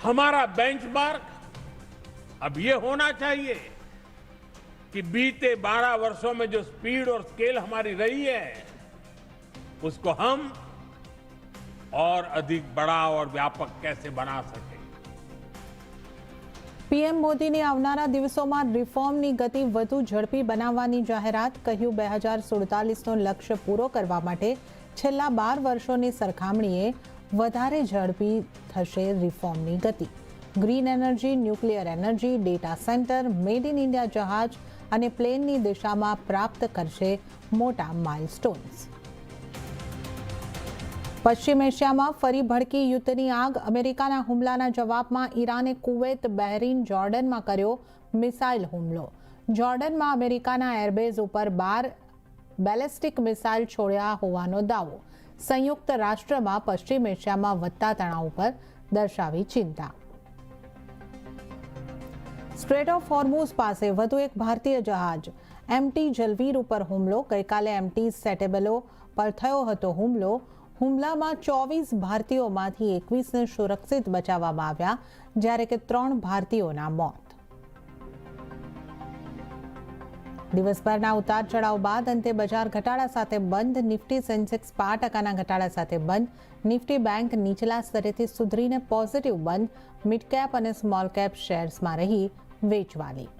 हमारा बेंचमार्क अब ये होना चाहिए कि बीते 12 वर्षों में जो स्पीड और स्केल हमारी रही है उसको हम और अधिक बड़ा और व्यापक कैसे बना सके। પીએમ મોદીની આવનારા દિવસોમાં રિફોર્મની ગતિ વધુ ઝડપી બનાવવાની જાહેરાત. કહ્યું 2047નો લક્ષ્ય પૂરો કરવા માટે છેલ્લા 12 વર્ષોની સરખામણીએ વધારે ઝડપી થશે રિફોર્મની ગતિ. Green energy, nuclear energy, data centre, made in India જહાજ અને પ્લેનની દિશામાં પ્રાપ્ત કરશે મોટા માઇલસ્ટોન્સ. પશ્ચિમ એશિયામાં ફરી ભડકી યુદ્ધની આગ. અમેરિકાના હુમલાના જવાબમાં ઈરાને કુવૈત, બહેરીન, જોર્ડનમાં કર્યો મિસાઇલ હુમલો. જોર્ડનમાં અમેરિકાના એરબેઝ ઉપર 12 બેલેસ્ટિક મિસાઇલ છોડ્યા હોવાનો દાવો. સંયુક્ત રાષ્ટ્રમાં પશ્ચિમ એશિયામાં વધતા તણાવ પર દર્શાવી ચિંતા. સ્ટ્રેટ ઓફ હોર્મુઝ પાસે વધુ એક ભારતીય જહાજ એમટી જલવીર ઉપર હુમલો. ગઈકાલે એમટી સેટેબલો પર થયો હતો હુમલો. હુમલામાં 24 ભારતીયોમાંથી 21ને સુરક્ષિત બચાવવામાં આવ્યા, જ્યારે કે 3 ભારતીયોના મોત. દિવસભરના ઉતાર ચઢાવ બાદ અંતે બજાર ઘટાડા સાથે બંધ. નિફ્ટી સેન્સેક્સ 5% ઘટાડા સાથે બંધ. નિફ્ટી બેંક નીચલા સ્તરેથી સુધરીને પોઝિટિવ બંધ. મિડ કેપ અને સ્મોલ કેપ શેર્સમાં રહી વેચવાલી.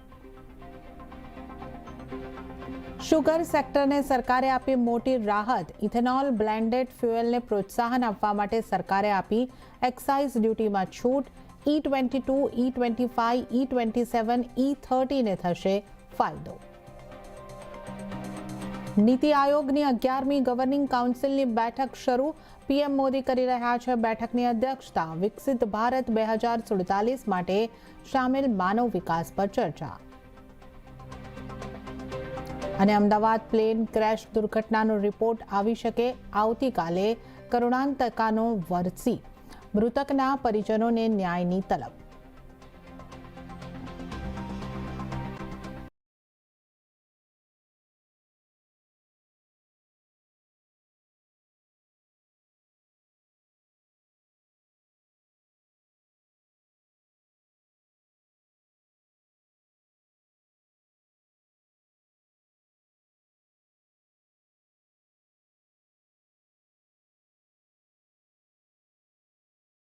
શુગર સેક્ટરને સરકારે આપી મોટી રાહત. ઇથેનોલ બ્લેન્ડેડ ફ્યુએલને પ્રોત્સાહન આપવા માટે સરકારે આપી એક્સાઇઝ ડ્યુટીમાં છૂટ. E22, E25, E27, E30ને થશે ફાયદો. નીતિ આયોગની 11મી ગવર્નિંગ કાઉન્સિલની બેઠક શરૂ. પીએમ મોદી કરી રહ્યા છે બેઠકની અધ્યક્ષતા. વિકસિત ભારત 2047 માટે સામેલ માનવ વિકાસ પર ચર્ચા. અને અમદાવાદ પ્લેન ક્રેશ દુર્ઘટનાનો રિપોર્ટ આવી શકે આવતીકાલે. કરુણાંતકાનો વરસી. મૃતકના પરિજનોને ન્યાયની તલબ.